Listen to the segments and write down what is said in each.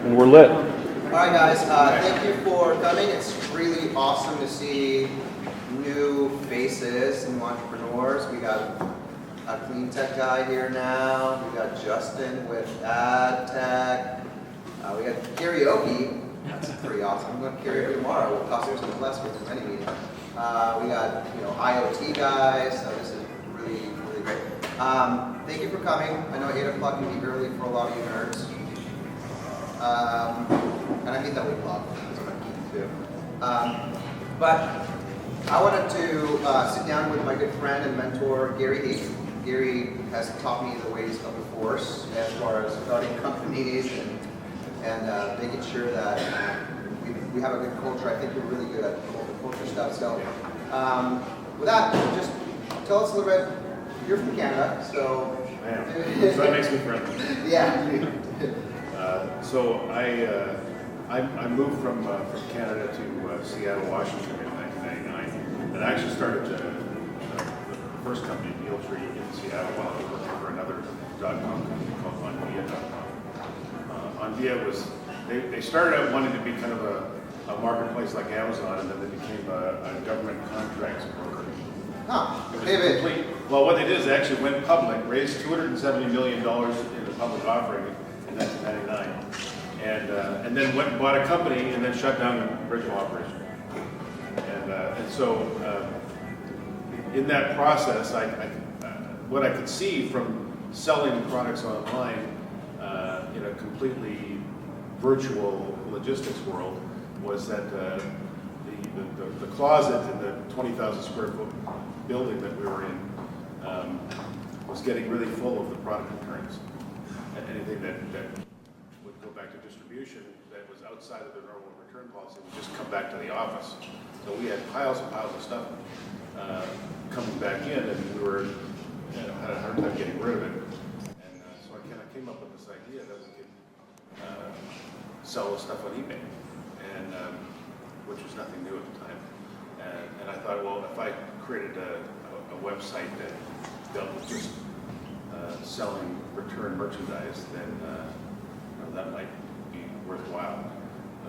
and we're lit. All right, guys, thank you for coming. It's really awesome to see new faces, new entrepreneurs. We got a clean tech guy here now. We got Justin with ad tech. We got karaoke. That's pretty awesome. I'm going to karaoke tomorrow. We'll cost you some less with any meeting. We got IoT guys. So this is really great. Thank you for coming. I know 8 o'clock can be early for a lot of you nerds. And I mean that with love. That's what I'm keen to do. But I wanted to sit down with my good friend and mentor, Garry Heath. Garry has taught me the ways of the force as far as starting companies and making sure that we have a good culture. I think we're really good at culture stuff. So with that, just tell us a little bit. You're from Canada, so... So that makes me friendly. Yeah. So I moved from Canada to Seattle, Washington in 1999, and I actually started the first company, Dealtree, in Seattle while I was working for another .com company called Onvia.com. Onvia was, they started out wanting to be kind of a marketplace like Amazon, and then they became a government contracts broker. Huh. Well, what they did is they actually went public, raised $270 million in a public offering in 1999, and then went and bought a company and then shut down the original operation. And so in that process, what I could see from selling products online in a completely virtual logistics world was that the closet in the 20,000 square foot building that we were in was getting really full of the product returns. Anything that would go back to distribution that was outside of the normal return policy would just come back to the office. So we had piles and piles of stuff coming back in, and we were had a hard time getting rid of it. And so I kind of came up with this idea that we could sell the stuff on eBay, and which was nothing new at the time. And I thought, well, if I created a website that dealt with just selling return merchandise, then that might be worthwhile.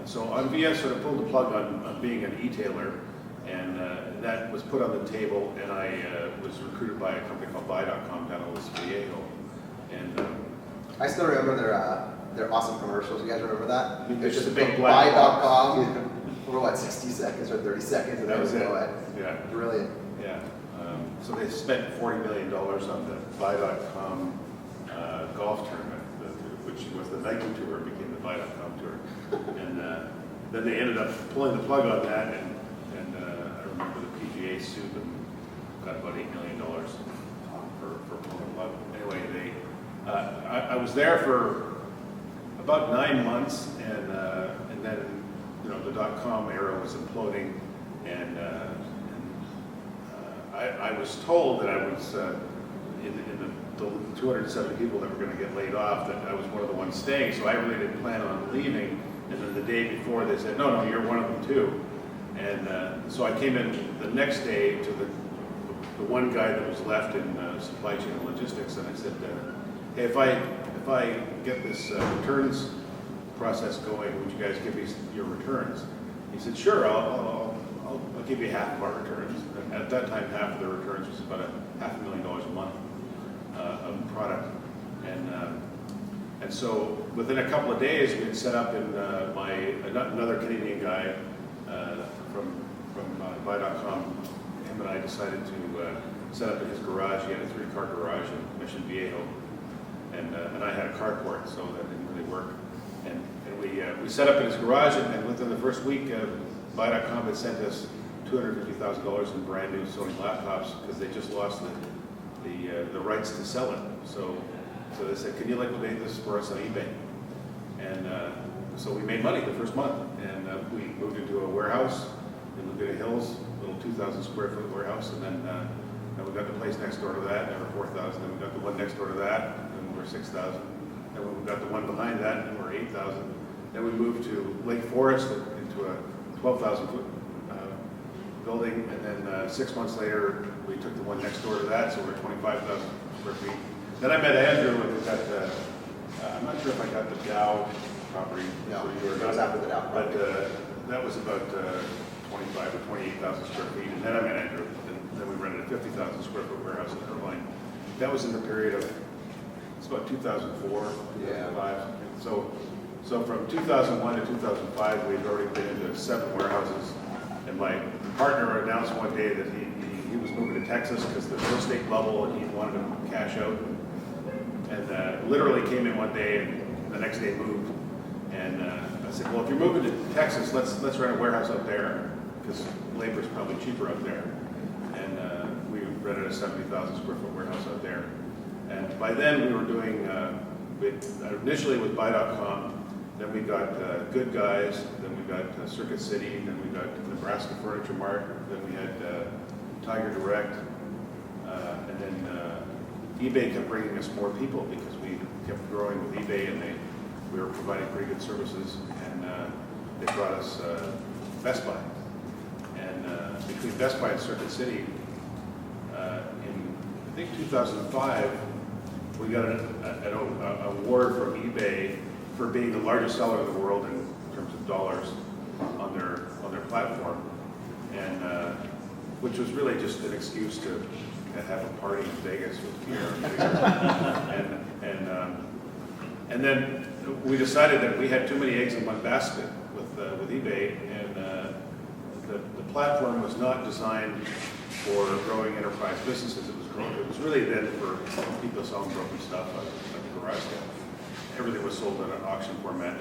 So Onvia sort of pulled the plug on being an e-tailer, and that was put on the table, and I was recruited by a company called Buy.com down in Los Viejo. And I still remember their awesome commercials. You guys remember that? It's just a big black Buy.com for what, 60 seconds or 30 seconds, and that was it. Yeah, brilliant. Yeah. So they spent $40 million on the Buy.com golf tournament, which was the Nike tour, became the Buy.com tour. And then they ended up pulling the plug on that, and I remember the PGA sued them, got about $8 million for pulling the plug. Anyway, I was there for about 9 months, and then the .com era was imploding, and I was told that I was in the 270 people that were going to get laid off, that I was one of the ones staying, so I really didn't plan on leaving. And then the day before they said, no, you're one of them too. And so I came in the next day to the one guy that was left in supply chain and logistics, and I said, hey, if I get this returns process going, would you guys give me your returns? He said, sure, I'll give you half of our returns. And at that time, half of the returns was about $500,000 a month of product. And so within a couple of days, we had set up in another Canadian guy from Buy.com. Him and I decided to set up in his garage. He had a 3-car garage in Mission Viejo, and I had a carport, so that didn't really work. And we set up in his garage, and within the first week, Buy.com had sent us $250,000 in brand new Sony laptops because they just lost the rights to sell it. So they said, can you liquidate this for us on eBay? And so we made money the first month, and we moved into a warehouse in Laguna Hills, a little 2,000 square foot warehouse, and then we got the place next door to that, and we're 4,000, then we got the one next door to that, and we're 6,000, then we got the one behind that, and we're 8,000. Then we moved to Lake Forest into a 12,000 foot building, and then 6 months later, we took the one next door to that, so we're 25,000 square feet. Then I met Andrew, and we got I'm not sure if I got the Dow property. No, where you were it was not. after the dock But property. that was about 25 or 28,000 square feet, and then I managed, and then we rented a 50,000 square foot warehouse in Irvine. That was in the period of, it's about 2004, 2005. So from 2001 to 2005, we had already been into 7 warehouses, and my partner announced one day that he was moving to Texas because the real estate bubble, and he wanted to cash out. And literally came in one day, and the next day moved. And I said, well, if you're moving to Texas, let's rent a warehouse up there, because labor is probably cheaper up there. And we rented a 70,000 square foot warehouse out there. And by then we were doing, initially with Buy.com, then we got Good Guys, then we got Circuit City, then we got Nebraska Furniture Mart, then we had Tiger Direct, and then eBay kept bringing us more people because we kept growing with eBay, and we were providing pretty good services, and they brought us Best Buy. And between Best Buy and Circuit City, in I think 2005, we got an award from eBay for being the largest seller in the world in terms of dollars on their platform, and which was really just an excuse to have a party in Vegas with beer and then we decided that we had too many eggs in one basket with eBay, and the platform was not designed for growing enterprise businesses. It was really then for people selling broken stuff like a garage sale. Everything was sold in an auction format.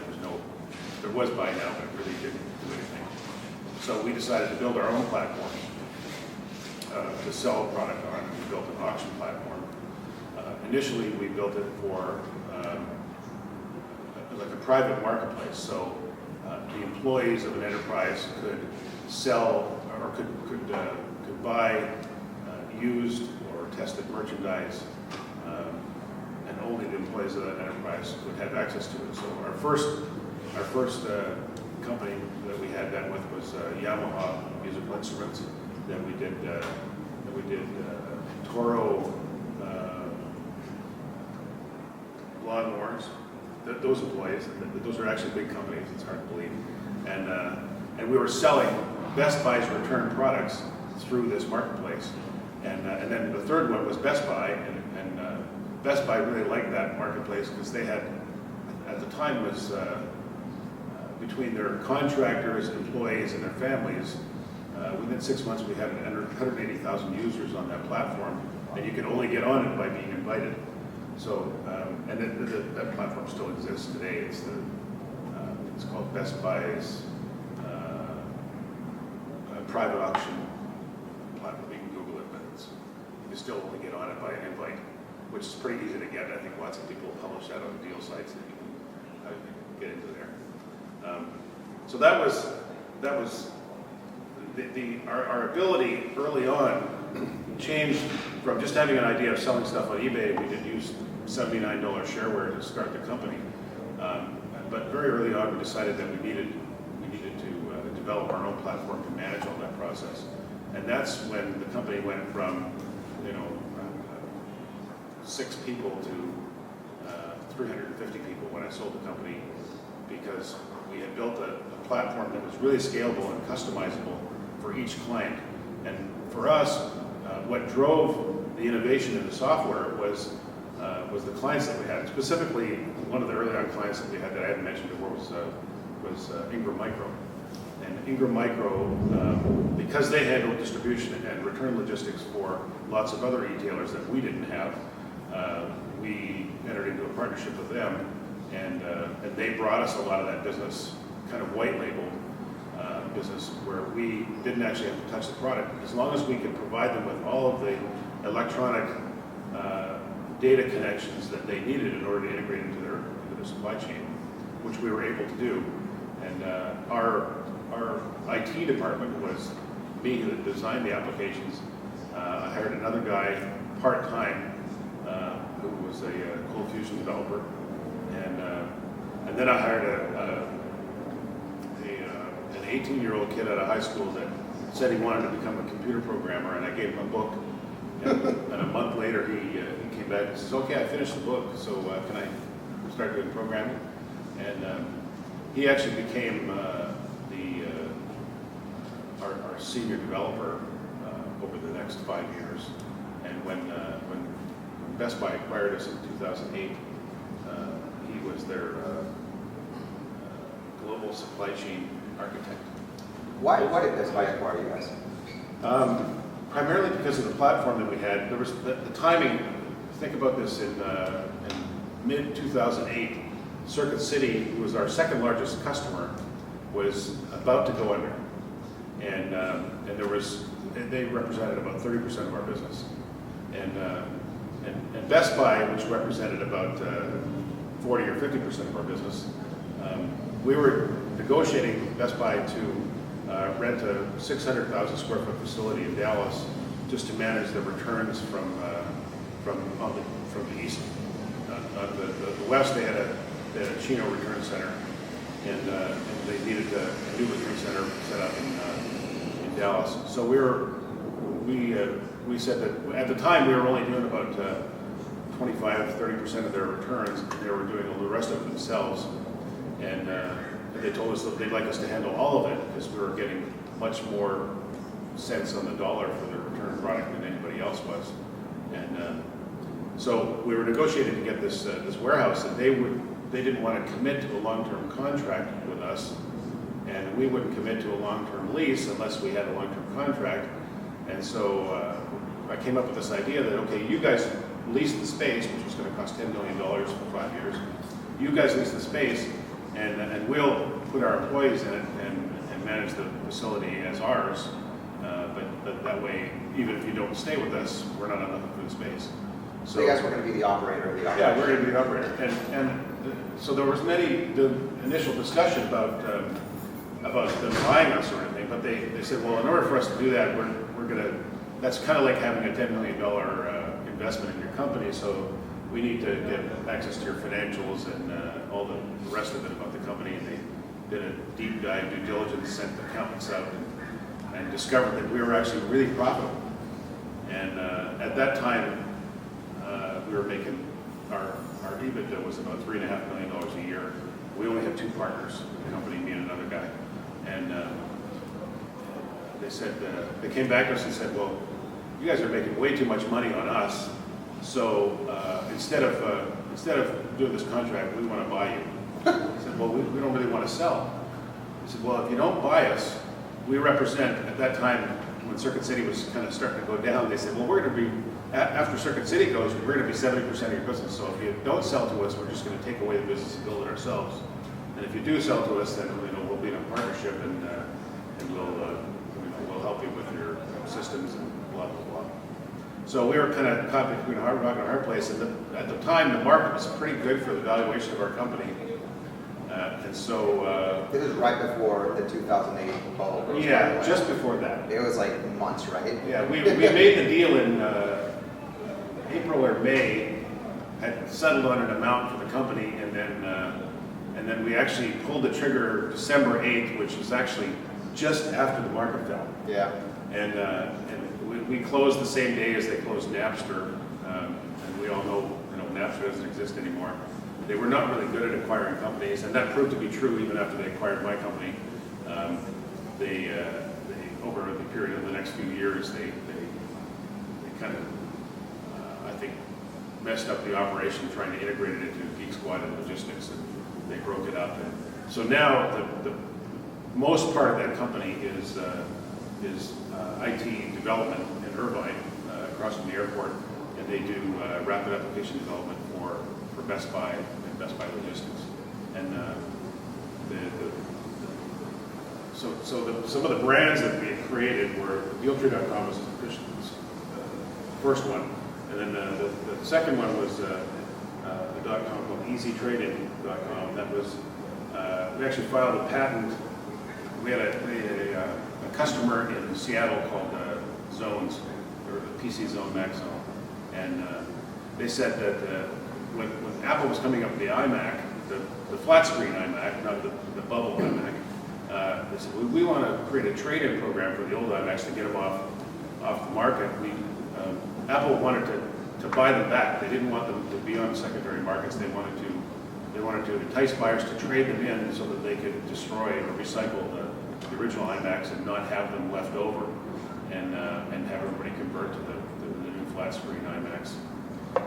There was buy now, but it really didn't do anything. So we decided to build our own platform to sell a product on. We built an auction platform. Initially, we built it for like a private marketplace. So the employees of an enterprise could sell or could buy used or tested merchandise, and only the employees of that enterprise would have access to it. So our first company that we had that with was Yamaha Musical Instruments. Then we did Toro lawnmowers. Those employees, those are actually big companies. It's hard to believe. And we were selling Best Buy's return products through this marketplace. And then the third one was Best Buy, and Best Buy really liked that marketplace because they had, at the time, was between their contractors, employees, and their families. Within 6 months, we had 180,000 users on that platform, and you could only get on it by being invited. So, and that platform still exists today. It's called Best Buy's private auction platform. You can Google it, but you can still only get on it by an invite, which is pretty easy to get. I think lots of people publish that on deal sites that you can get into there. So that was our ability early on changed from just having an idea of selling stuff on eBay. We did use $79 shareware to start the company, but very early on we decided that we needed to develop our own platform to manage all that process, and that's when the company went from 6 people to 350 people when I sold the company, because we had built a platform that was really scalable and customizable for each client. And for us, what drove the innovation in the software was the clients that we had. Specifically, one of the early on clients that we had that I hadn't mentioned before was Ingram Micro. And Ingram Micro, because they handled distribution and return logistics for lots of other retailers that we didn't have, we entered into a partnership with them, and they brought us a lot of that business, kind of white labeled business, where we didn't actually have to touch the product, as long as we could provide them with all of the electronic data connections that they needed in order to integrate into their supply chain, which we were able to do. And our IT department was me who designed the applications. I hired another guy part-time who was a Cold Fusion developer, and then I hired an 18-year-old kid out of high school that said he wanted to become a computer programmer, and I gave him a book. And a month later, he came back and says, "Okay, I finished the book, so can I start doing programming?" And he actually became our senior developer over the next 5 years. And when Best Buy acquired us in 2008, he was their global supply chain architect. Why did Best Buy acquire you guys? Primarily because of the platform that we had. There was the timing. Think about this in mid 2008. Circuit City, who was our second largest customer, was about to go under, and they represented about 30% of our business, and Best Buy, which represented about 40 or 50% of our business. We were negotiating with Best Buy to rent a 600,000 square foot facility in Dallas just to manage the returns from the east. On the west, they had a Chino return center, and they needed a new return center set up in Dallas. So we said that at the time we were only doing about 25-30% of their returns. They were doing all the rest of it themselves, and they told us that they'd like us to handle all of it because we were getting much more cents on the dollar for the return product than anybody else was. And so we were negotiating to get this warehouse, and they didn't want to commit to a long-term contract with us, and we wouldn't commit to a long-term lease unless we had a long-term contract. And so I came up with this idea that, okay, you guys lease the space, which was going to cost $10 million for 5 years. You guys lease the space, and we'll put our employees in it and manage the facility as ours. But that way, even if you don't stay with us, we're not on the hook for the space. So you guys were going to be the operator of the operation? Yeah, we're going to be the operator. And so there was the initial discussion about them buying us or anything, but they said, well, in order for us to do that, we're going to, that's kind of like having a $10 million investment in your company, so we need to get access to your financials and all the rest of it about the company. And they did a deep dive due diligence, sent accountants out, and discovered that we were actually really profitable. And at that time, we were making, our EBITDA was about $3.5 million a year. We only had two partners in the company, me and another guy. And they said, they came back to us and said, well, you guys are making way too much money on us. So instead of doing this contract, we want to buy you. I said, well, we don't really want to sell. He said, well, if you don't buy us, we represent, at that time, when Circuit City was kind of starting to go down, they said, well, we're going to be, after Circuit City goes, we're going to be 70% of your business. So if you don't sell to us, we're just going to take away the business and build it ourselves. And if you do sell to us, then we'll be in a partnership, and we'll help you with your systems and blah blah blah. So we were kind of caught between a hard rock and a hard place. And at the time, the market was pretty good for the valuation of our company. And so this was right before the 2008 bubble. Yeah, just before that. It was like months, right? Yeah, we made the deal in April or May, had settled on an amount for the company, and then we actually pulled the trigger December 8th, which was actually just after the market fell. Yeah. And we closed the same day as they closed Napster, and we all know Napster doesn't exist anymore. They were not really good at acquiring companies, and that proved to be true even after they acquired my company. They over the period of the next few years, they kind of, I think, messed up the operation trying to integrate it into Geek Squad and logistics, and they broke it up. And so now the most part of that company is IT development in Irvine, across from the airport, and they do rapid application development for Best Buy and Best Buy Logistics. And some of the brands that we had created were Dealtree.com was the first one, and then the second one was the .com called EasyTrading.com. That was we actually filed a patent. We had a customer in Seattle called Zones, or the PC Zone, Mac Zone, and they said that when Apple was coming up with the iMac, the flat screen iMac, not the bubble iMac, they said, we want to create a trade-in program for the old iMacs to get them off the market. Apple wanted to buy them back. They didn't want them to be on secondary markets. They wanted to They wanted to entice buyers to trade them in so that they could destroy or recycle the original iMacs and not have them left over, and have everybody convert to the new flat screen iMacs.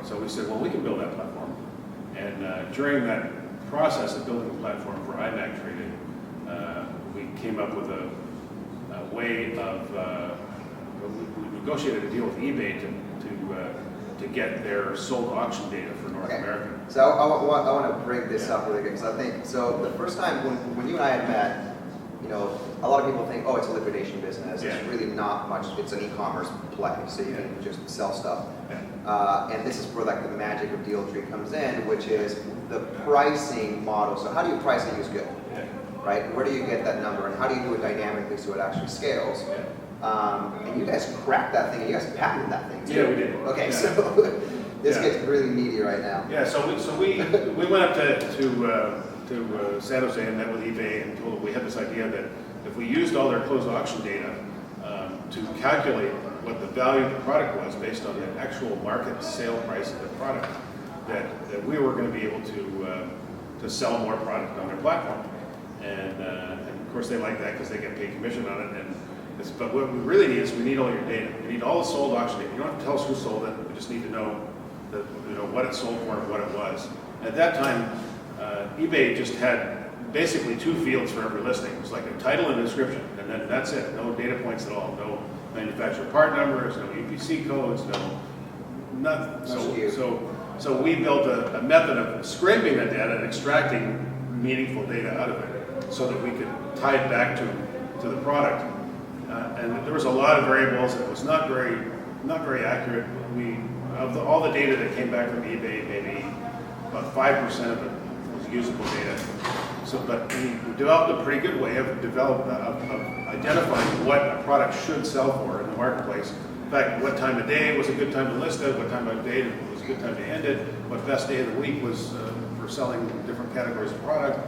So we said, well, we can build that platform. And during that process of building the platform for iMac trading, we came up with a way of, we negotiated a deal with eBay to get their sold auction data for North America. So I want to bring this up really quick, because I think, so the first time when you and I had met, you know, a lot of people think, oh, it's a liquidation business. Yeah. It's really not much. It's an e-commerce play, so you can just sell stuff. Yeah. And this is where like the magic of Dealtree comes in, which is the pricing model. So how do you price a used good, right? Where do you get that number, and how do you do it dynamically so it actually scales? And you guys cracked that thing, and you guys patented that thing too. Yeah, we did. Okay, Yeah. so this gets really meaty right now. Yeah, so we went up to San Jose and met with eBay and told them we had this idea that if we used all their closed auction data to calculate what the value of the product was based on the actual market sale price of the product, that we were going to be able to sell more product on their platform. And of course they like that because they get paid commission on it. But what we really need is we need all your data. We need all the sold auction data. You don't have to tell us who sold it. We just need to know what it sold for and what it was. At that time, eBay just had basically 2 fields for every listing. It was like a title and a description, and then that's it. No data points at all. No manufacturer part numbers, no UPC codes, nothing. So we built a method of scraping that data and extracting meaningful data out of it, so that we could tie it back to the product. And there was a lot of variables, and it was not very accurate. All the data that came back from eBay, maybe about 5% of it was usable data. But we developed a pretty good way of identifying what a product should sell for in the marketplace. In fact, what time of day was a good time to list it, what time of day was a good time to end it, what best day of the week was for selling different categories of product.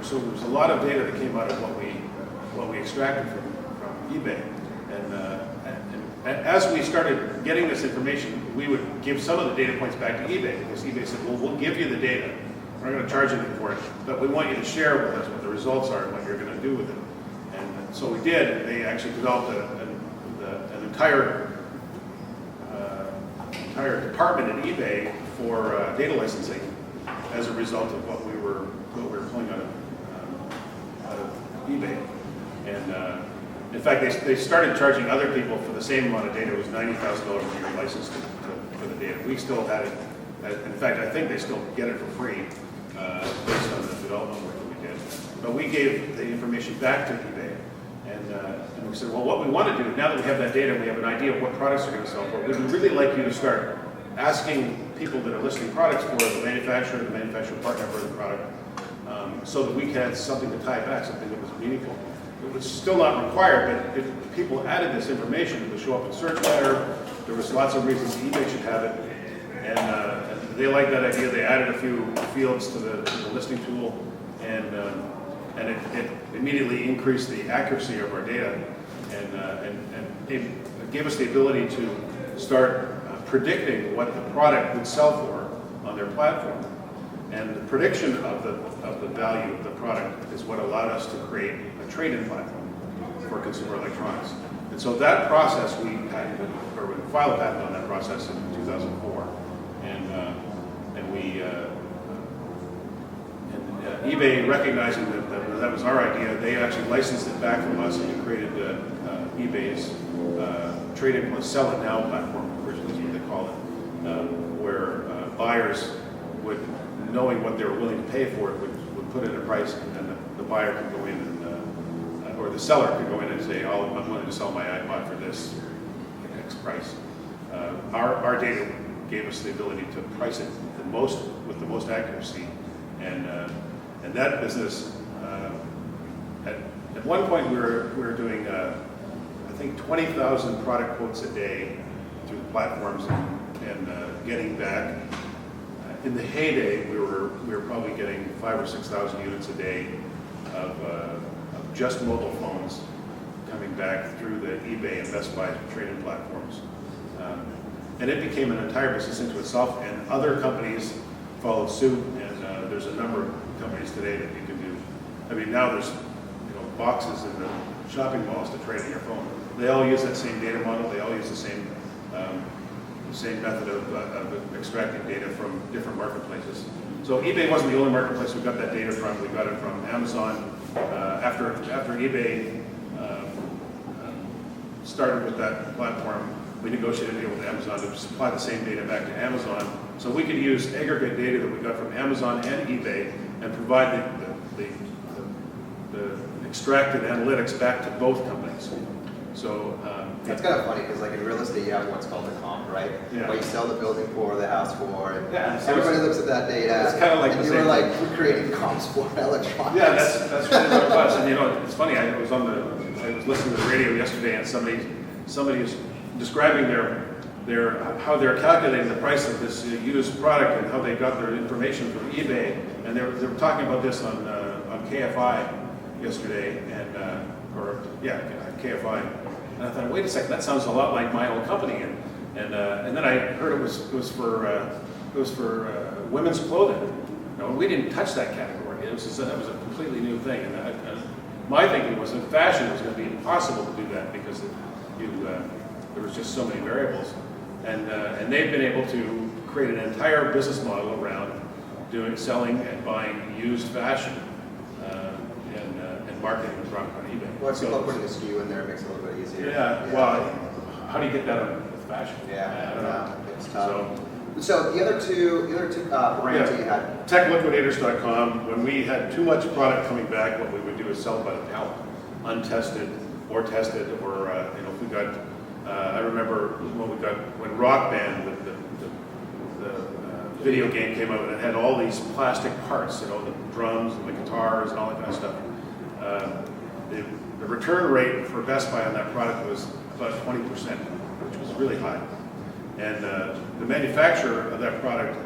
So there was a lot of data that came out of what we extracted from eBay. And as we started getting this information, we would give some of the data points back to eBay, because eBay said, well, we'll give you the data. We're not going to charge anything for it, but we want you to share with us what the results are and what you're going to do with it. And so we did. They actually developed an entire department at eBay for data licensing as a result of what we were pulling out of eBay. And in fact, they started charging other people for the same amount of data. It was $90,000 a year license for the data. We still had it. In fact, I think they still get it for free based on the development work that we did. But we gave the information back to eBay, and we said, well, what we want to do, now that we have that data, we have an idea of what products are going to sell for, we'd really like you to start asking people that are listing products for the manufacturer part number of the product, so that we had something to tie back, something that was meaningful. It was still not required, but if people added this information, it would show up in search letter. There was lots of reasons eBay should have it, and they liked that idea. They added a few fields to the listing tool, and it immediately increased the accuracy of our data, and it gave us the ability to start predicting what the product would sell for on their platform. And the prediction of the value of the product is what allowed us to create a trade-in platform for consumer electronics. And so that process we filed a patent on that process in 2004, and eBay, recognizing that was our idea, they actually licensed it back from us, and we created eBay's trade-in plus sell it now platform, originally is what they call it, where buyers would, knowing what they were willing to pay for it, would put in a price, and then the buyer could go in or the seller could go in and say, oh, I'm willing to sell my iPod for this X price. Our data gave us the ability to price it with the most accuracy, and that business, at one point we were doing I think 20,000 product quotes a day through the platforms and getting back. In the heyday, we were probably getting 5,000 or 6,000 units a day of just mobile phones coming back through the eBay and Best Buy trade-in platforms. And it became an entire business into itself, and other companies followed suit, and there's a number of companies today that you can do. I mean, now there's boxes in the shopping malls to trade in your phone. They all use that same data model. They all use the same method of extracting data from different marketplaces. So eBay wasn't the only marketplace we got that data from. We got it from Amazon. After eBay started with that platform, we negotiated a deal with Amazon to supply the same data back to Amazon. So we could use aggregate data that we got from Amazon and eBay and provide the extracted analytics back to both companies. So that's kind of funny because, like in real estate, you have what's called a comp, right? Yeah. What you sell the building for, the house for, and Yeah, so everybody looks at that data. it's kind of like and the you same were like creating comps for electronics. Yeah, that's really what it was. And it's funny. I was listening to the radio yesterday, and somebody is describing how they're calculating the price of this used product and how they got their information from eBay, and they were talking about this on KFI yesterday, and KFI. And I thought, wait a second, that sounds a lot like my old company. And then I heard it was for women's clothing. We didn't touch that category. That was a completely new thing. And my thinking was in fashion it was going to be impossible to do that because there was just so many variables. And they've been able to create an entire business model around selling and buying used fashion and marketing the product on eBay. Well, people putting a SKU in there makes it a little bit easier. Yeah. Well, how do you get that with fashion? Yeah, I don't know. It's tough. So the other two brands that you had. Techliquidators.com. When we had too much product coming back, what we would do is sell it by the pallet, untested or tested, or if we got. I remember when Rock Band, the video game came out, and it had all these plastic parts, the drums and the guitars and all that kind of stuff. The return rate for Best Buy on that product was about 20%, which was really high. And the manufacturer of that product,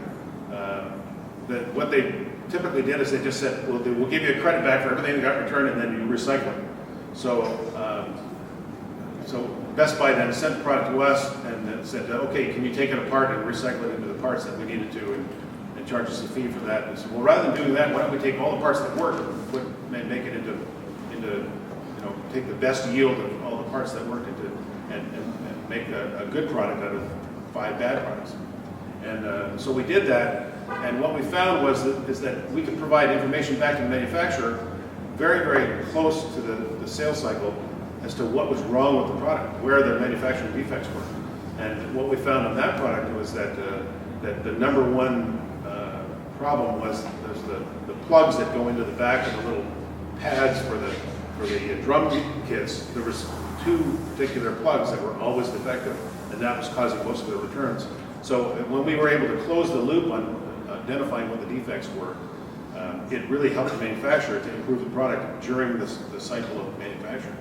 what they typically did is they just said, we'll give you a credit back for everything that got returned, and then you recycle it. So Best Buy then sent the product to us and then said, okay, can you take it apart and recycle it into the parts that we needed to and charge us a fee for that? And said, well, rather than doing that, why don't we take all the parts that work and make it into take the best yield of all the parts that work and make a good product out of 5 bad products. And so we did that, and what we found is that we could provide information back to the manufacturer very, very close to the sales cycle as to what was wrong with the product, where the manufacturing defects were. And what we found on that product was that the number one problem was the plugs that go into the back of the little pads for the drum kits. There was 2 particular plugs that were always defective, and that was causing most of the returns. So when we were able to close the loop on identifying what the defects were, it really helped the manufacturer to improve the product during the cycle of manufacturing.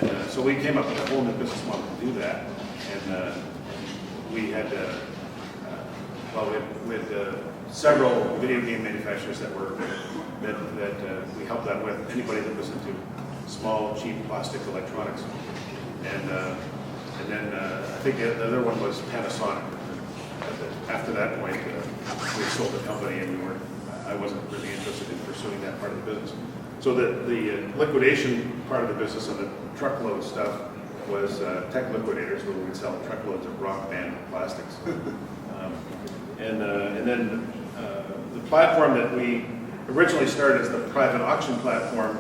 And so we came up with a whole new business model to do that. And we had several video game manufacturers that we helped out with. Anybody that was into small, cheap plastic electronics. And then I think the other one was Panasonic. After that point, we sold the company, and I wasn't really interested in pursuing that part of the business. So the liquidation part of the business and the truckload stuff was Tech Liquidators, where we would sell truckloads of Rock Band plastics. And then the platform that we originally started as the private auction platform,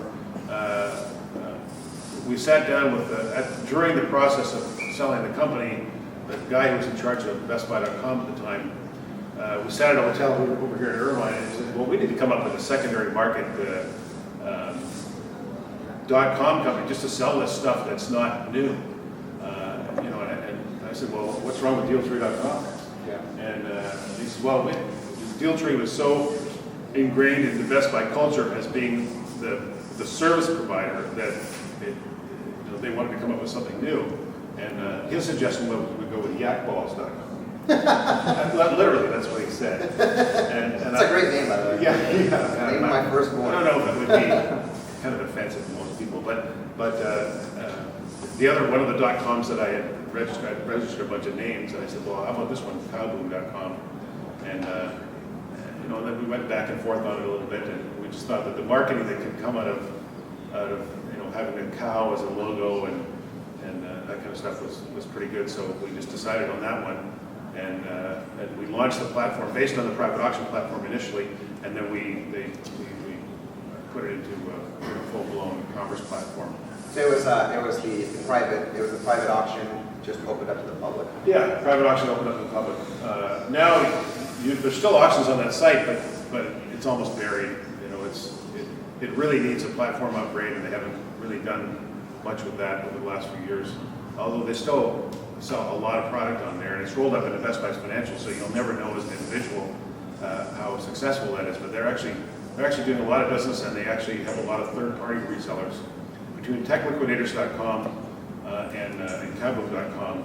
we sat down with, during the process of selling the company, the guy who was in charge of BestBuy.com at the time, we sat at a hotel over here in Irvine, and he said, well, we need to come up with a secondary market .com company just to sell this stuff that's not new. And I said, well, what's wrong with Dealtree.com? Yeah. And he said, well, Dealtree was so ingrained in the Best Buy culture as being the service provider that they wanted to come up with something new. And his suggestion was we go with yakballs.com. Literally, that's what he said. And That's a great name, by the way. Yeah. Name of my firstborn. I don't know if it would be kind of offensive to most people, but the other one of the .coms that I had registered a bunch of names, and I said, well, how about this one, cowboom.com, and then we went back and forth on it a little bit, and we just thought that the marketing that could come out of having a cow as a logo and that kind of stuff was pretty good. So we just decided on that one, and we launched the platform based on the private auction platform initially, and then we put it into a full-blown commerce platform. So it was the private auction just opened up to the public. Yeah, private auction opened up to the public. Now there's still auctions on that site, but it's almost buried. It really needs a platform upgrade, and they haven't really done much with that over the last few years. Although they still sell a lot of product on there, and it's rolled up into Best Buy's financials, so you'll never know as an individual how successful that is. But they're actually doing a lot of business, and they actually have a lot of third-party resellers. Between techliquidators.com and cowbook.com,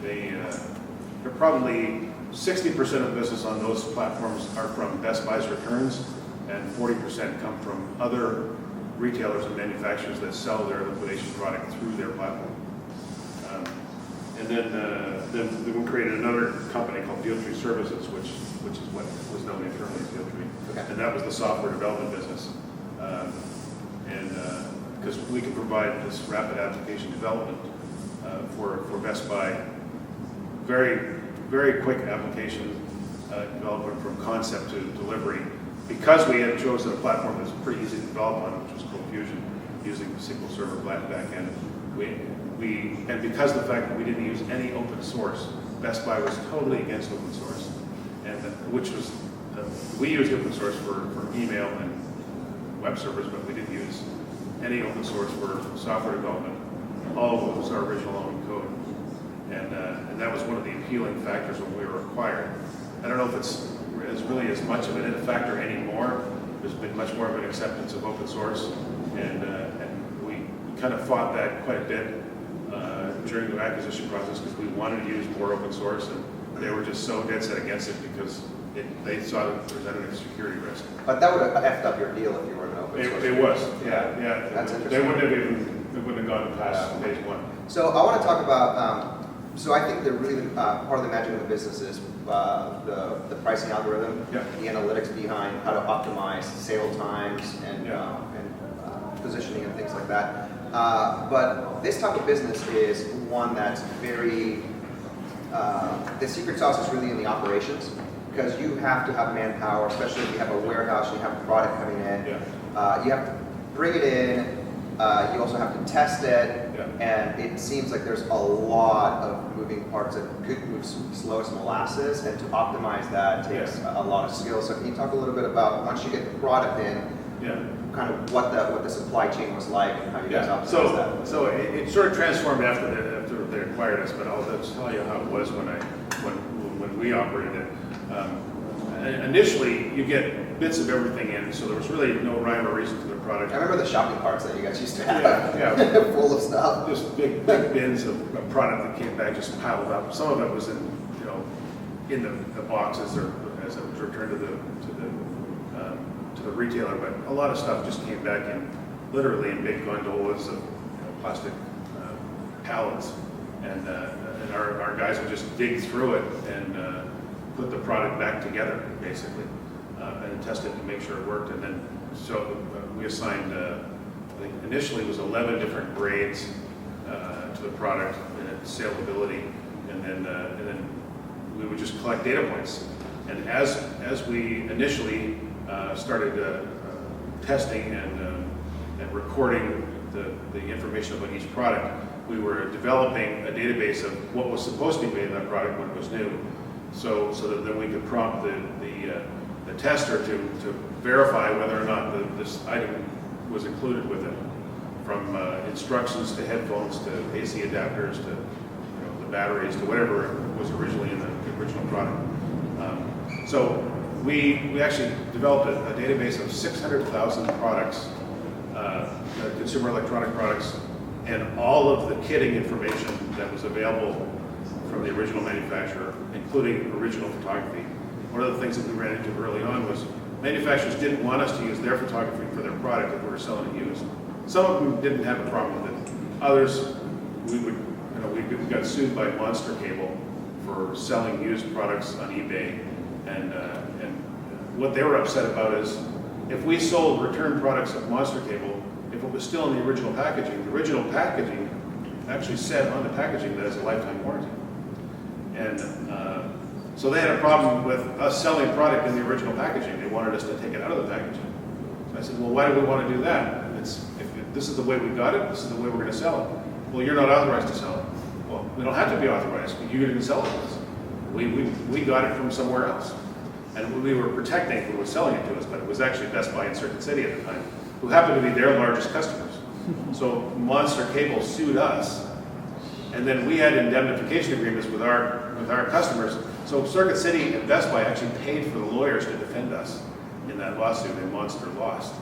they're probably 60% of the business on those platforms are from Best Buy's returns, and 40% come from other retailers and manufacturers that sell their liquidation product through their platform. And then we created another company called Field Tree Services, which is what was known internally as Field Tree. Okay. And that was the software development business. Because we can provide this rapid application development for Best Buy, very, very quick application development from concept to delivery, because we had chosen a platform that's pretty easy to develop on, which was Cold Fusion, using SQL Server backend. And because of the fact that we didn't use any open source, Best Buy was totally against open source, and which was we used open source for email and web servers, but we didn't use any open source for software development. All of it was our original own code, and that was one of the appealing factors when we were acquired. I don't know if it's really as much of a factor anymore. There's been much more of an acceptance of open source, and we kind of fought that quite a bit during the acquisition process, because we wanted to use more open source, and they were just so dead set against it because they saw it presented a security risk. But that would have effed up your deal if you were an open source. It was, yeah. That's interesting. They wouldn't have gone past phase one. So I want to talk about, so I think part of the magic of the business is the pricing algorithm, Yeah. the analytics behind how to optimize sale times and positioning and things like that. But this type of business is one that's very, the secret sauce is really in the operations, because you have to have manpower, especially if you have a warehouse, you have a product coming in. Yeah. You have to bring it in, you also have to test it, Yeah. and it seems like there's a lot of moving parts that could move slow as molasses, and to optimize that takes a lot of skill. So can you talk a little bit about, once you get the product in, kind of what the supply chain was like and how you guys optimized that? So it sort of transformed after they acquired us, but I'll just tell you how it was when we operated it. Initially, you get bits of everything in, so there was really no rhyme or reason to the product. I remember the shopping carts that you guys used to have, Yeah. full of stuff. Just big bins of product that came back just piled up. Some of it was in the boxes, or as it was returned to the retailer, but a lot of stuff just came back in literally in big gondolas of plastic pallets, and our guys would just dig through it and put the product back together, basically, and test it to make sure it worked. And then so we assigned, I think initially it was 11 different grades to the product and its salability, and then we would just collect data points. And as we initially started testing and recording the information about each product, we were developing a database of what was supposed to be in that product when it was new, so that then we could prompt the tester to verify whether or not this item was included with it, from instructions to headphones to AC adapters to the batteries to whatever was originally in the original product. So we actually developed a database of 600,000 products, consumer electronic products, and all of the kitting information that was available from the original manufacturer, including original photography. One of the things that we ran into early on was manufacturers didn't want us to use their photography for their product if we were selling it used. Some of them didn't have a problem with it. Others, we got sued by Monster Cable for selling used products on eBay And what they were upset about is if we sold return products of Monster Cable, if it was still in the original packaging actually said on the packaging that it's a lifetime warranty. And so they had a problem with us selling product in the original packaging. They wanted us to take it out of the packaging. So I said, well, why do we want to do that? If this is the way we got it, this is the way we're going to sell it. Well, you're not authorized to sell it. Well, we don't have to be authorized, but you didn't sell it to us. We got it from somewhere else. And we were protecting who was selling it to us, but it was actually Best Buy in Circuit City at the time, who happened to be their largest customers. So Monster Cable sued us, and then we had indemnification agreements with our customers. So Circuit City and Best Buy actually paid for the lawyers to defend us in that lawsuit, and Monster lost.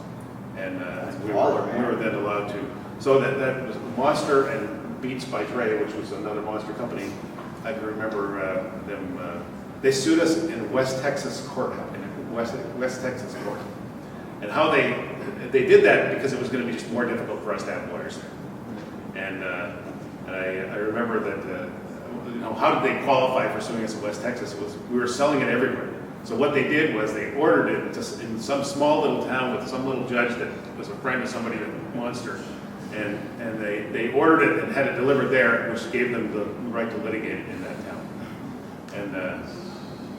And we were then allowed to. So that was Monster and Beats by Trey, which was another Monster company. I can remember them. They sued us in West Texas court, West Texas court. And how they did that because it was going to be just more difficult for us to have lawyers there. And I remember that, how did they qualify for suing us in West Texas? It was, we were selling it everywhere. So what they did was they ordered it in some small little town with some little judge that was a friend of somebody at Monster. And they ordered it and had it delivered there, which gave them the right to litigate it in that town. And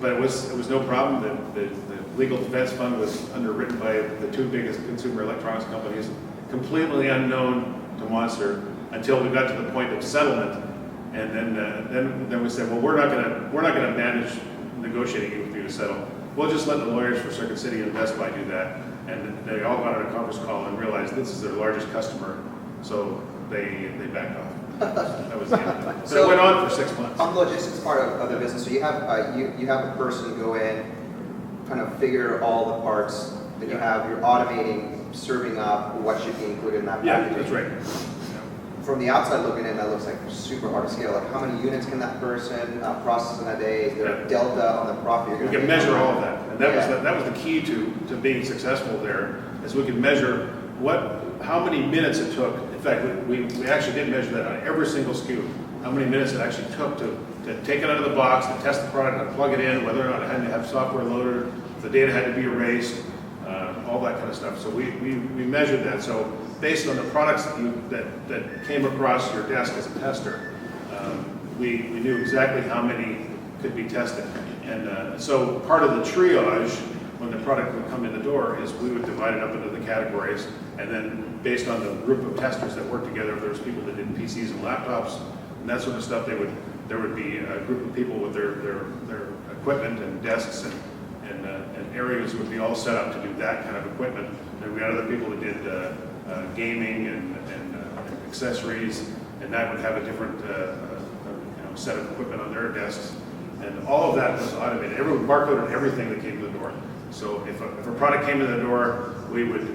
but it was no problem. The legal defense fund was underwritten by the two biggest consumer electronics companies, completely unknown to Monster until we got to the point of settlement. And then we said, well, we're not gonna manage negotiating with you to settle. We'll just let the lawyers for Circuit City and Best Buy do that. And they all got on a conference call and realized this is their largest customer, so they backed off. That was the end of it. So it went on for 6 months. On the logistics part of the business, so you have you have a person go in, kind of figure all the parts that you have. You're automating, serving up what should be included in that package. Yeah, that's right. From the outside looking in, that looks like super hard to scale. Like, how many units can that person process in a day? Is there a delta on the profit? We can measure all of that, and that was the key to being successful there, is we could measure how many minutes it took. In fact, we actually did measure that on every single SKU. How many minutes it actually took to take it out of the box, to test the product, and plug it in, whether or not it had to have software loaded, if the data had to be erased, all that kind of stuff. So we measured that. So based on the products that came across your desk as a tester, we knew exactly how many could be tested. And so part of the triage when the product would come in the door is we would divide it up into the categories, and then based on the group of testers that worked together, if there was people that did PCs and laptops and that sort of stuff, there would be a group of people with their equipment and desks and areas would be all set up to do that kind of equipment. And we had other people that did gaming and accessories, and that would have a different set of equipment on their desks. And all of that was automated. Everyone barcoded everything that came to the door. So if a product came to the door, we would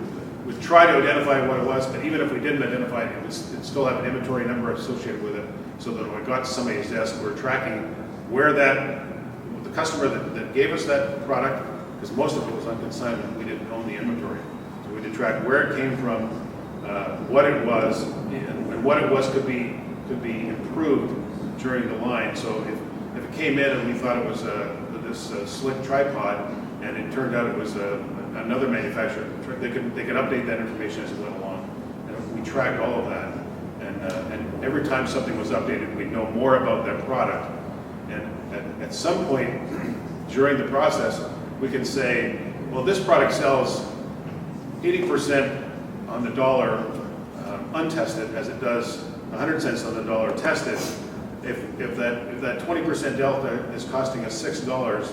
try to identify what it was, but even if we didn't identify it, it'd still have an inventory number associated with it, so that when it got to somebody's desk, we're tracking where the customer that gave us that product, because most of it was on consignment, we didn't own the inventory. So we did track where it came from, what it was, and what it was could be improved during the line. So if it came in and we thought it was this slick tripod, and it turned out it was another manufacturer, they could update that information as it went along. And we tracked all of that. And every time something was updated, we'd know more about that product. And at some point during the process, we can say, well, this product sells 80% on the dollar untested, as it does 100 cents on the dollar tested. If that 20% delta is costing us $6,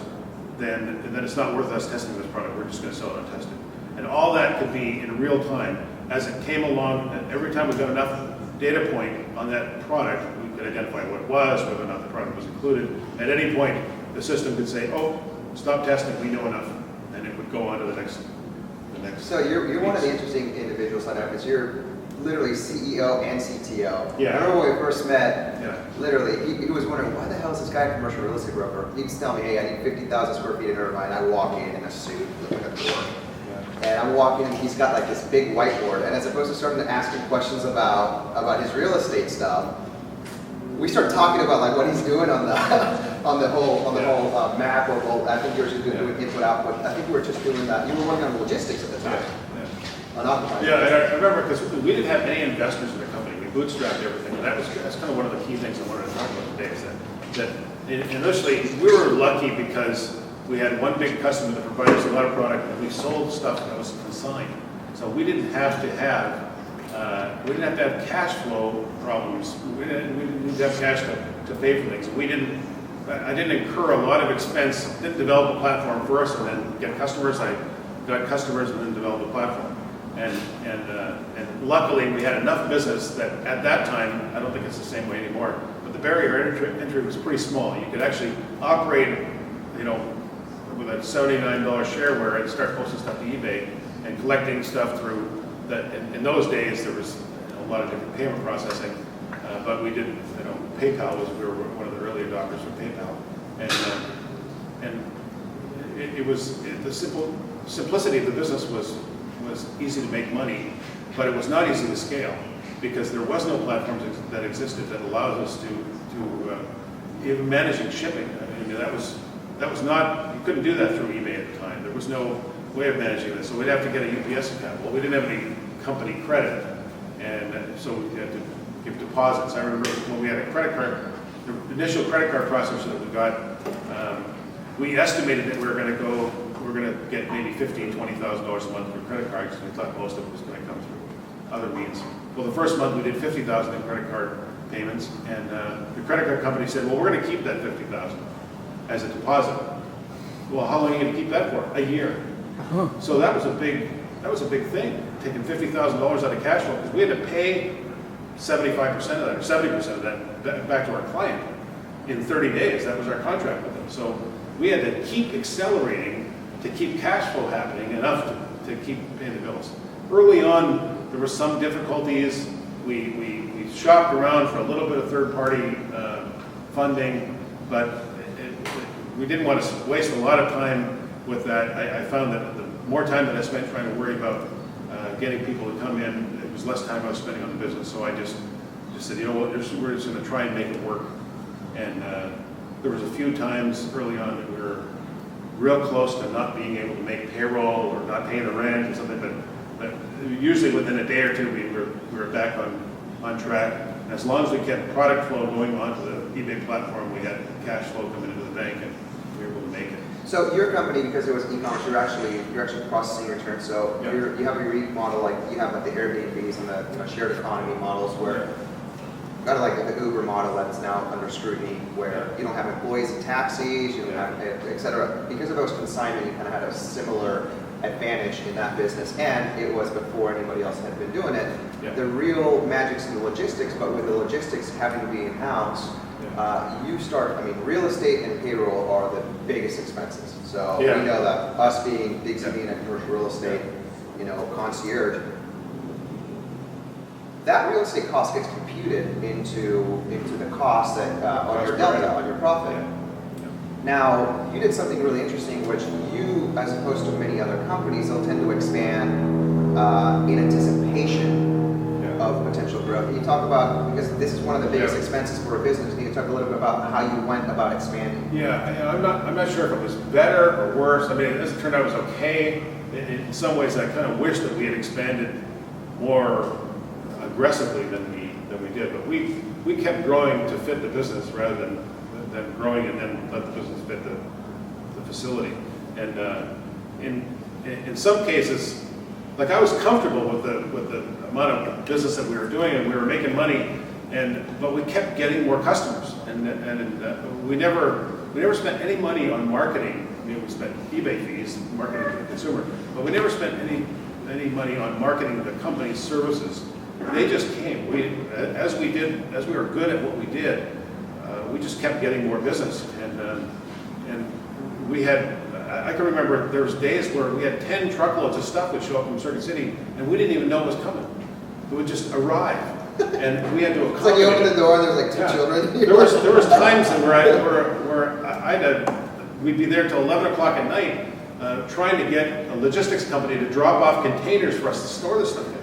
then it's not worth us testing this product. We're just going to sell it untested. And all that could be in real time as it came along. And every time we got enough data point on that product, we could identify what it was, whether or not the product was included. At any point, the system could say, "Oh, stop testing. We know enough," and it would go on to the next. So you're one of the interesting individuals I know, because you're literally CEO and CTO. Yeah. I remember when we first met. Yeah. Literally, he was wondering, why the hell is this guy a commercial real estate broker? He'd tell me, hey, I need 50,000 square feet in Irvine. I walk in a suit, looking at the door. And I'm walking in, he's got like this big whiteboard, and as opposed to starting to ask him questions about his real estate stuff, we start talking about like what he's doing on on the whole map of all. I think you were just doing input output. I think we were just doing that. You were working on logistics at the time. On Occupy. Yeah, and I remember because we didn't have any investors in the company. We bootstrapped everything, and that's kind of one of the key things I wanted to talk about today. Is that initially we were lucky because we had one big customer that provided us a lot of product, and we sold stuff that was consigned. So we didn't have to have cash flow problems. We didn't have cash to pay for things. I didn't incur a lot of expense. Didn't develop a platform first and then get customers. I got customers and then developed a platform. And luckily we had enough business that at that time, I don't think it's the same way anymore, but the barrier to entry was pretty small. You could actually operate, with a $79 shareware and start posting stuff to eBay and collecting stuff through that. In those days, there was a lot of different payment processing, but we did, PayPal we were one of the early adopters of PayPal, and it was the simplicity of the business was easy to make money, but it was not easy to scale because there was no platform that existed that allowed us to even managing shipping. I mean, that was not, you couldn't do that through eBay at the time. There was no way of managing this, so we'd have to get a UPS account. Well, we didn't have any company credit, and so we had to give deposits. I remember when we had a credit card, the initial credit card processor that we got, we estimated that we were going to get maybe $15,000, $20,000 a month through credit cards, and we thought most of it was going to come through other means. Well, the first month we did $50,000 in credit card payments, and the credit card company said, well, we're going to keep that $50,000 as a deposit. Well, how long are you going to keep that for? A year. So that was a big thing, taking $50,000 out of cash flow, because we had to pay 75% of that, or 70% of that back to our client in 30 days. That was our contract with them. So we had to keep accelerating to keep cash flow happening enough to keep paying the bills. Early on, there were some difficulties. We shopped around for a little bit of third-party funding, but we didn't want to waste a lot of time with that. I found that the more time that I spent trying to worry about getting people to come in, it was less time I was spending on the business. So I just said, we're just going to try and make it work. And there was a few times early on that we were real close to not being able to make payroll or not paying the rent or something, but usually within a day or two we were back on track. And as long as we kept product flow going onto the eBay platform, we had cash flow coming into the bank, and we were able to make it. So your company, because it was e-commerce, you're actually processing returns. So you have your model, like you have like the Airbnbs and the shared economy models, where kind of like the Uber model that's now under scrutiny, where you don't have employees in taxis, you don't have, et cetera. Because of those consignment, you kind of had a similar advantage in that business, and it was before anybody else had been doing it. Yeah. The real magic's in the logistics, but with the logistics having to be in-house, real estate and payroll are the biggest expenses. So we know that us being big city in a commercial real estate, concierge, that real estate cost gets computed into the cost that on your delta, on your profit. Now, you did something really interesting, which you, as opposed to many other companies, they'll tend to expand in anticipation of potential growth. Can you talk about, because this is one of the biggest expenses for a business, can you talk a little bit about how you went about expanding? Yeah, I'm not sure if it was better or worse. I mean, as it turned out, it was okay. In some ways, I kind of wish that we had expanded more aggressively than we did, but we kept growing to fit the business rather than growing and then let the business fit the facility. And in some cases, like I was comfortable with the amount of business that we were doing, and we were making money, but we kept getting more customers, and we never spent any money on marketing. We spent eBay fees, marketing to the consumer, but we never spent any money on marketing the company's services. They just came. As we were good at what we did, we just kept getting more business, and we had. I can remember there was days where we had 10 truckloads of stuff would show up from Circuit City, and we didn't even know it was coming. It would just arrive, and we had to accommodate. It's like you open the door and there's like two children. There was times where we'd be there till 11 o'clock at night, trying to get a logistics company to drop off containers for us to store this stuff in.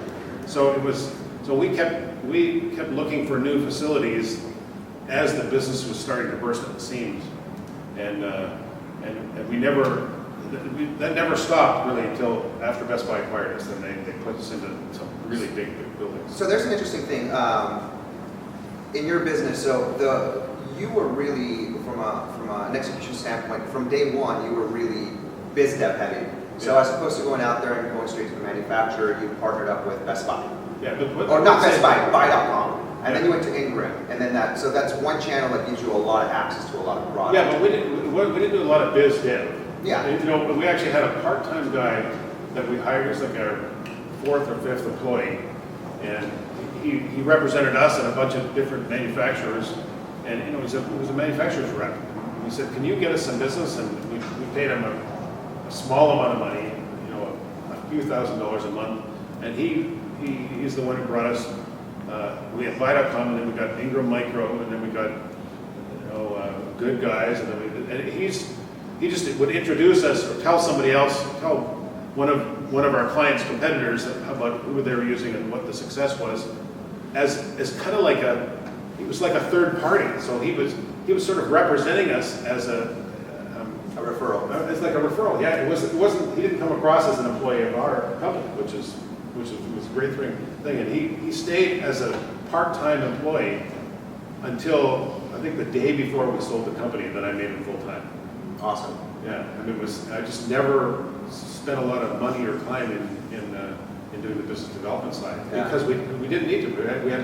So we kept looking for new facilities as the business was starting to burst at the seams. and we never, that never stopped really until after Best Buy acquired us, and they put us into some really big buildings. So there's an interesting thing in your business. So you were really from an execution standpoint from day one. You were really biz dev heavy. So as opposed to going out there and going straight to the manufacturer, you partnered up with Best Buy. Yeah, but or not Best Buy, Buy.com. And then you went to Ingram, and then so that's one channel that gives you a lot of access to a lot of products. Yeah, but we didn't do a lot of biz dev. Yeah. You know, we actually had a part-time guy that we hired as like our 4th or 5th employee, and he represented us and a bunch of different manufacturers, and you know, he was a manufacturer's rep. And he said, "Can you get us some business?" And we paid him a small amount of money, you know, a few $1,000s a month, and he's the one who brought us. We had Buy.com, and then we got Ingram Micro, and then we got, you know, Good Guys, and then he just would introduce us or tell somebody else, tell one of our clients' competitors about who they were using and what the success was, as kind of like he was like a third party. So he was sort of representing us as a referral. It's like a referral. Yeah, it wasn't. He didn't come across as an employee of our company, which was a great thing. And he stayed as a part-time employee until I think the day before we sold the company, and then I made him full-time. Awesome. Yeah, I mean, I just never spent a lot of money or time in doing the business development side because we didn't need to. We had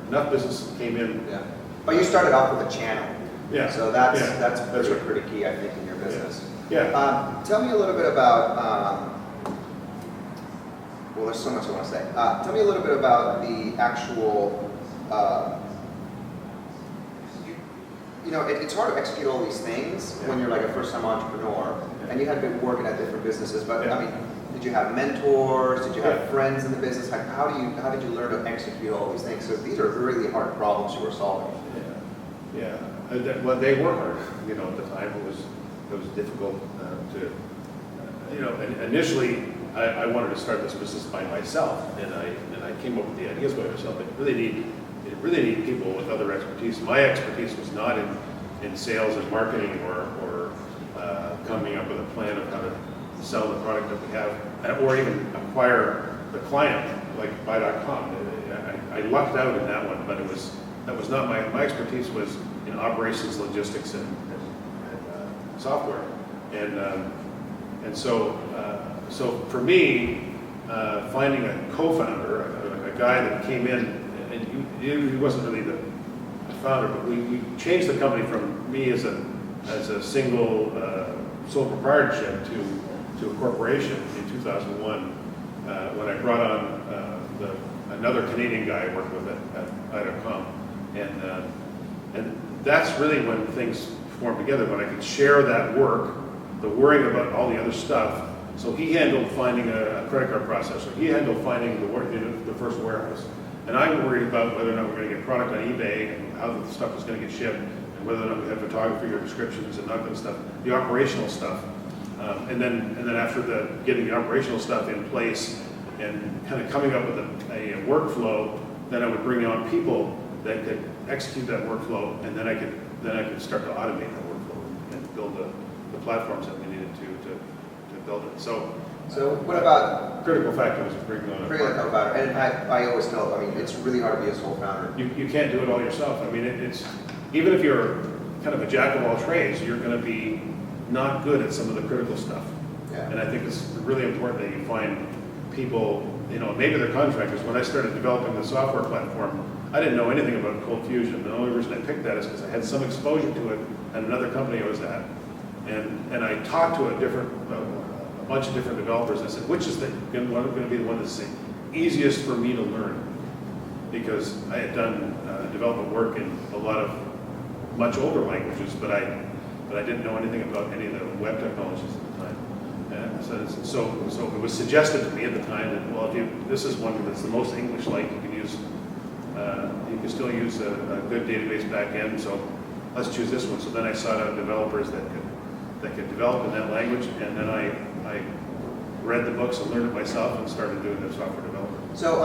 enough business that came in. Yeah. But you started off with a channel. Yeah. So that's right. pretty key, I think, in your business. Yeah. Tell me a little bit about. Well, there's so much I want to say. Tell me a little bit about the actual. You know, it's hard to execute all these things when you're like a first-time entrepreneur, and you had been working at different businesses. But I mean, did you have mentors? Did you have friends in the business? How did you learn to execute all these things? So these are really hard problems you were solving. Yeah. Well, they were hard. You know, at the time it was difficult to. You know, initially I wanted to start this business by myself, and I came up with the ideas by myself. But you really need people with other expertise. My expertise was not in sales and marketing or coming up with a plan of how to sell the product that we have, or even acquire the client like Buy.com. I lucked out in that one, but that was not my expertise was in operations, logistics, and software, and so for me, finding a co-founder, a guy that came in. And he wasn't really the founder, but we changed the company from me as a single sole proprietorship to a corporation in 2001 when I brought on another Canadian guy I worked with at Buy.com, and that's really when things formed together. When I could share that work, the worrying about all the other stuff. So he handled finding a credit card processor. He handled finding the first warehouse. And I worried about whether or not we're going to get product on eBay and how the stuff was going to get shipped, and whether or not we had photography or descriptions and that kind of stuff, the operational stuff. And then after getting the operational stuff in place and kind of coming up with a workflow, then I would bring on people that could execute that workflow, and then I could start to automate that workflow and build the platforms that we needed to build it. So what about critical factor was bringing on a co-founder? And I always tell, I mean, it's really hard to be a sole founder. You can't do it all yourself. I mean, it's even if you're kind of a jack of all trades, you're going to be not good at some of the critical stuff. Yeah. And I think it's really important that you find people, you know, maybe they're contractors. When I started developing the software platform, I didn't know anything about Cold Fusion. The only reason I picked that is because I had some exposure to it at another company I was at. And I talked to a bunch of different developers. I said, which is going to be the one that's the easiest for me to learn? Because I had done development work in a lot of much older languages, but I didn't know anything about any of the web technologies at the time. And so it was suggested to me at the time that, well, this is one that's the most English-like. You can use, you can still use a good database backend. So let's choose this one. So then I sought out developers that could develop in that language, and then I read the books and learned it myself and started doing the software development. So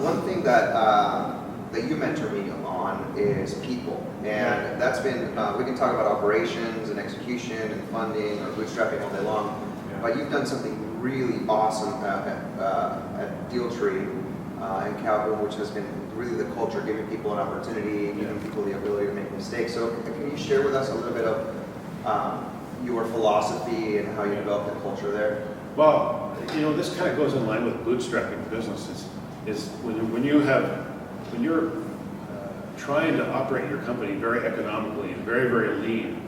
one thing that you mentor me on is people. And that's been, we can talk about operations and execution and funding or bootstrapping all day long, but you've done something really awesome at Deal Tree in Calhoun, which has been really the culture, giving people an opportunity, giving people the ability to make mistakes. So can you share with us a little bit of your philosophy and how you developed the culture there? Well, this kind of goes in line with bootstrapping businesses. Is when you're trying to operate your company very economically and very, very lean,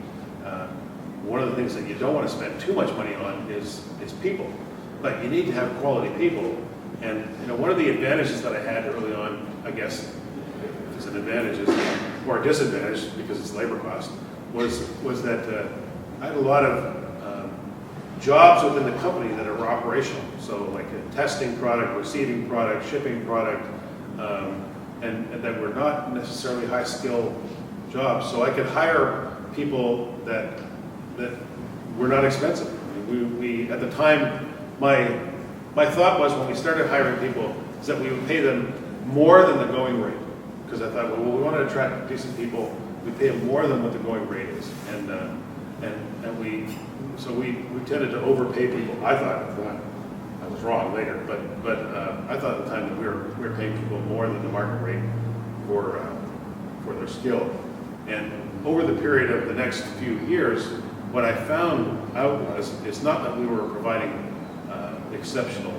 one of the things that you don't want to spend too much money on is people. But you need to have quality people. And one of the advantages that I had early on, I guess, if it's an advantage, or a disadvantage because it's labor cost, was that I had a lot of jobs within the company that are operational. So like a testing product, receiving product, shipping product, and that were not necessarily high skill jobs. So I could hire people that were not expensive. We at the time, my thought was when we started hiring people is that we would pay them more than the going rate. Because I thought, well, we want to attract decent people, we pay them more than what the going rate is. And we tended to overpay people. I thought I was wrong later, but I thought at the time that we were paying people more than the market rate for their skill. And over the period of the next few years, what I found out was it's not that we were providing exceptional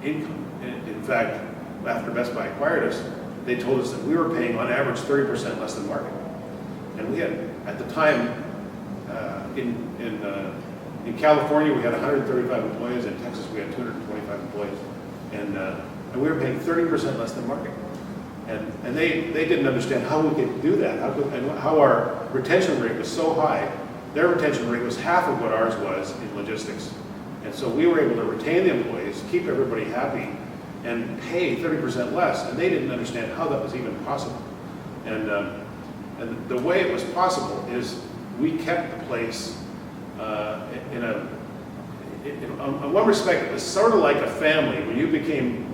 income. In fact, after Best Buy acquired us, they told us that we were paying on average 30% less than market. And we had, at the time, in California, we had 135 employees. In Texas, we had 225 employees. And we were paying 30% less than market. And they didn't understand how we could do that, how our retention rate was so high. Their retention rate was half of what ours was in logistics. And so we were able to retain the employees, keep everybody happy, and pay 30% less. And they didn't understand how that was even possible. And the way it was possible is we kept the place in one respect, it was sort of like a family. When you became,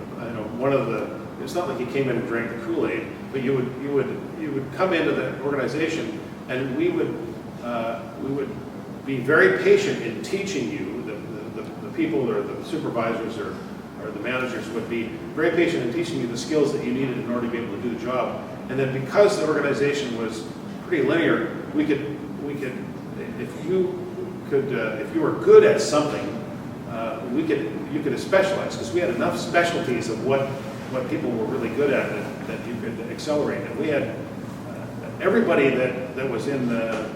one of the, it's not like you came in and drank the Kool-Aid, but you would come into the organization, and we would be very patient in teaching you. The people or the supervisors or the managers would be very patient in teaching you the skills that you needed in order to be able to do the job. And then because the organization was pretty linear, we could if you were good at something, you could specialize, because we had enough specialties of what people were really good at that you could accelerate. And we had everybody that was in the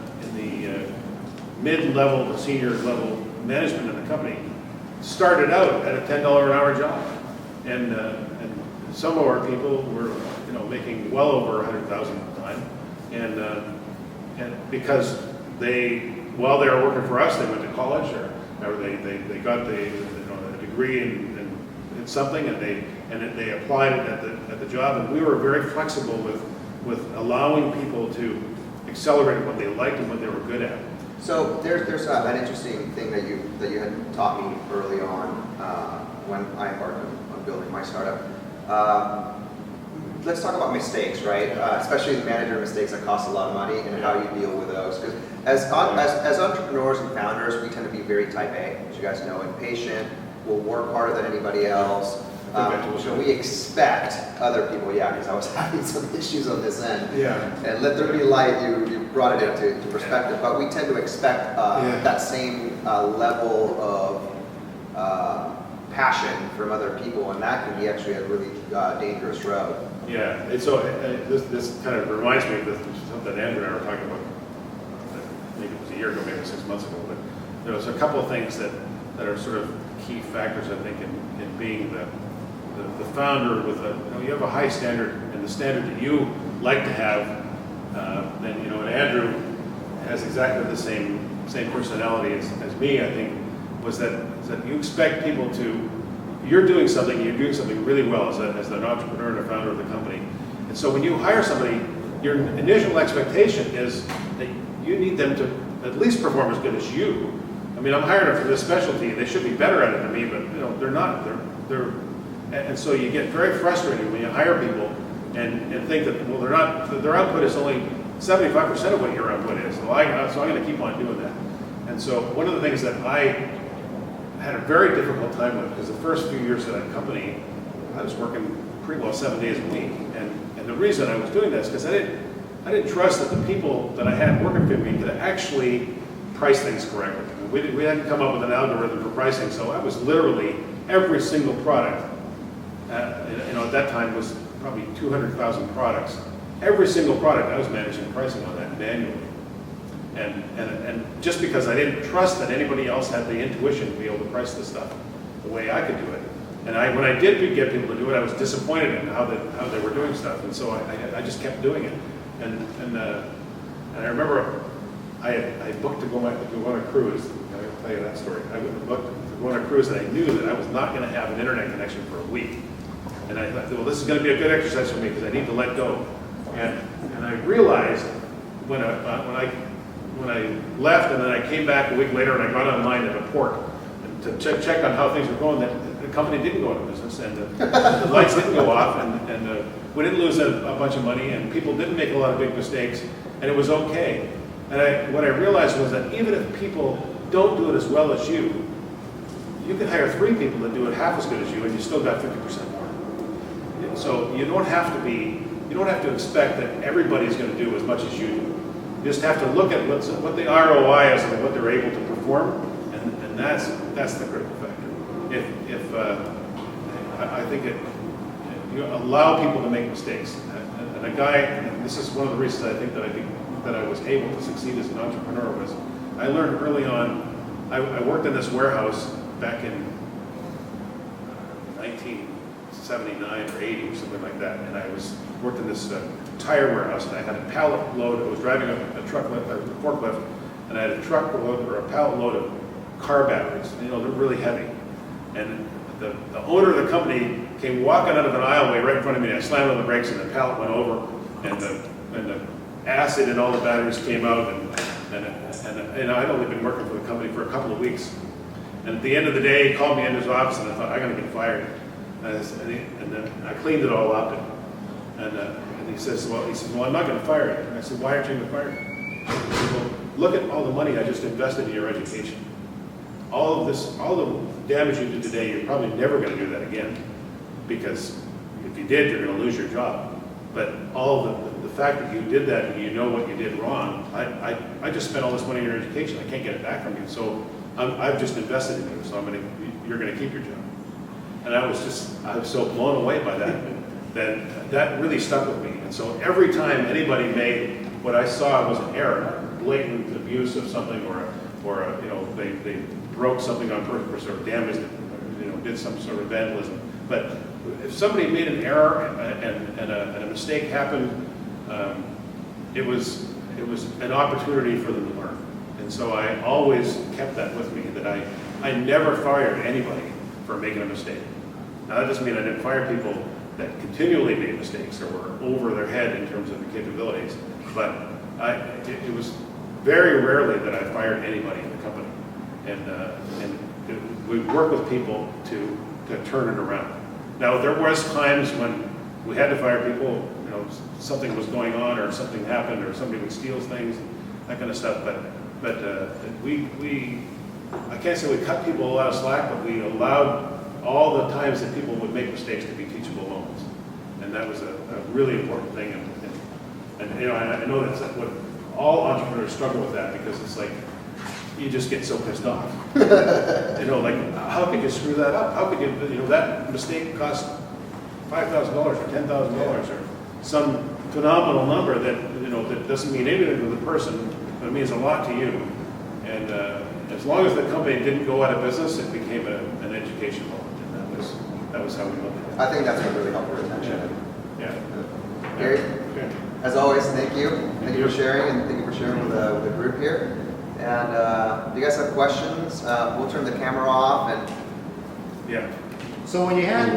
mid-level to senior level management in the company started out at a $10 an hour job, and some of our people were making well over $100,000 at the time, and because while they were working for us, they went to college or they got a degree in something, and they applied it at the job, and we were very flexible with allowing people to accelerate what they liked and what they were good at. So there's an interesting thing that you had taught me early on when I embarked on building my startup. Let's talk about mistakes, right? Especially the manager mistakes that cost a lot of money, and how you deal with those. Because as entrepreneurs and founders, we tend to be very type A, as you guys know, impatient. We'll work harder than anybody else. So we expect other people, because I was having some issues on this end. Yeah. And let there be light, you brought it into perspective, but we tend to expect that same level of passion from other people, and that can be actually a really dangerous road. Yeah, and so this kind of reminds me of something Andrew and I were talking about, maybe it was a year ago, maybe 6 months ago, but there's a couple of things that are sort of key factors, I think, in being the founder with you have a high standard, and the standard that you like to have, and Andrew has exactly the same personality as me, I think, was that you expect people to, you're doing something really well as an entrepreneur and a founder of the company. And so when you hire somebody, your initial expectation is that you need them to at least perform as good as you. I mean, I'm hiring them for this specialty, they should be better at it than me, but they're not. And so you get very frustrated when you hire people and think that, well, their output is only 75% of what your output is. So I'm going to keep on doing that. And so one of the things that I had a very difficult time with, because the first few years of that company, I was working pretty well 7 days a week. And the reason I was doing that is because I didn't trust that the people that I had working for me could actually price things correctly. We hadn't come up with an algorithm for pricing, so I was literally every single product, at that time was probably 200,000 products. Every single product I was managing pricing on that manually. And just because I didn't trust that anybody else had the intuition to be able to price this stuff the way I could do it. And when I did get people to do it, I was disappointed in how they were doing stuff. And so I just kept doing it. And I remember I booked to go on a cruise. I'll tell you that story. I booked to go on a cruise, and I knew that I was not going to have an internet connection for a week. And I thought, well, this is going to be a good exercise for me because I need to let go. And I realized when I left, and then I came back a week later, and I got online at a port to check on how things were going, that the company didn't go out of business, and the lights didn't go off, and we didn't lose a bunch of money, and people didn't make a lot of big mistakes, and it was okay. And what I realized was that even if people don't do it as well as you can hire 3 people that do it half as good as you, and you still got 50% more. So you don't have to expect that everybody's going to do as much as you do. You just have to look at what the ROI is and what they're able to perform, and that's the critical factor. I think you allow people to make mistakes, and this is one of the reasons I think that I was able to succeed as an entrepreneur was I learned early on. I worked in this warehouse back in 1979 or 80 or something like that, and I worked in this tire warehouse, and I had a pallet load. I was driving a forklift, and I had a truck load or a pallet load of car batteries. They're really heavy. And the owner of the company came walking out of an aisleway right in front of me, and I slammed on the brakes, and the pallet went over, and the acid in all the batteries came out, and I'd only been working for the company for a couple of weeks. And at the end of the day, he called me into his office, and I thought, I'm going to get fired. And then I cleaned it all up, and he says, well, I'm not going to fire you. And I said, why aren't you going to fire me? He said, well, look at all the money I just invested in your education. All the damage you did today, you're probably never going to do that again, because if you did, you're going to lose your job. But all the fact that you did that and you know what you did wrong, I just spent all this money in your education. I can't get it back from you. So I've just invested in you. So you're going to keep your job. And I was so blown away by that really stuck with me. And so every time anybody made what I saw was an error, blatant abuse of something, or they broke something on purpose or damaged it, did some sort of vandalism. But if somebody made an error and a mistake happened, it was an opportunity for them to learn. And so I always kept that with me, that I never fired anybody for making a mistake. Now that doesn't mean I didn't fire people that continually made mistakes or were over their head in terms of the capabilities, but it was very rarely that I fired anybody in the company. And we work with people to turn it around. Now there was times when we had to fire people, something was going on or something happened or somebody would steal things, that kind of stuff, but I can't say we cut people a lot of slack, but we allowed all the times that people would make mistakes to be teachable moments. And that was a really important thing. And I know that's what all entrepreneurs struggle with, that, because it's like, you just get so pissed off. Like, how could you screw that up? How could you, that mistake cost $5,000 or $10,000 or some phenomenal number that doesn't mean anything to the person, but it means a lot to you. And as long as the company didn't go out of business, it became an education moment. And that was how we looked at it. I think that's what really helped with retention. Yeah. Garry, Okay. as always, thank you. Thank you for sharing, and thank you for sharing with the group here. And if you guys have questions, we'll turn the camera off. And So when you had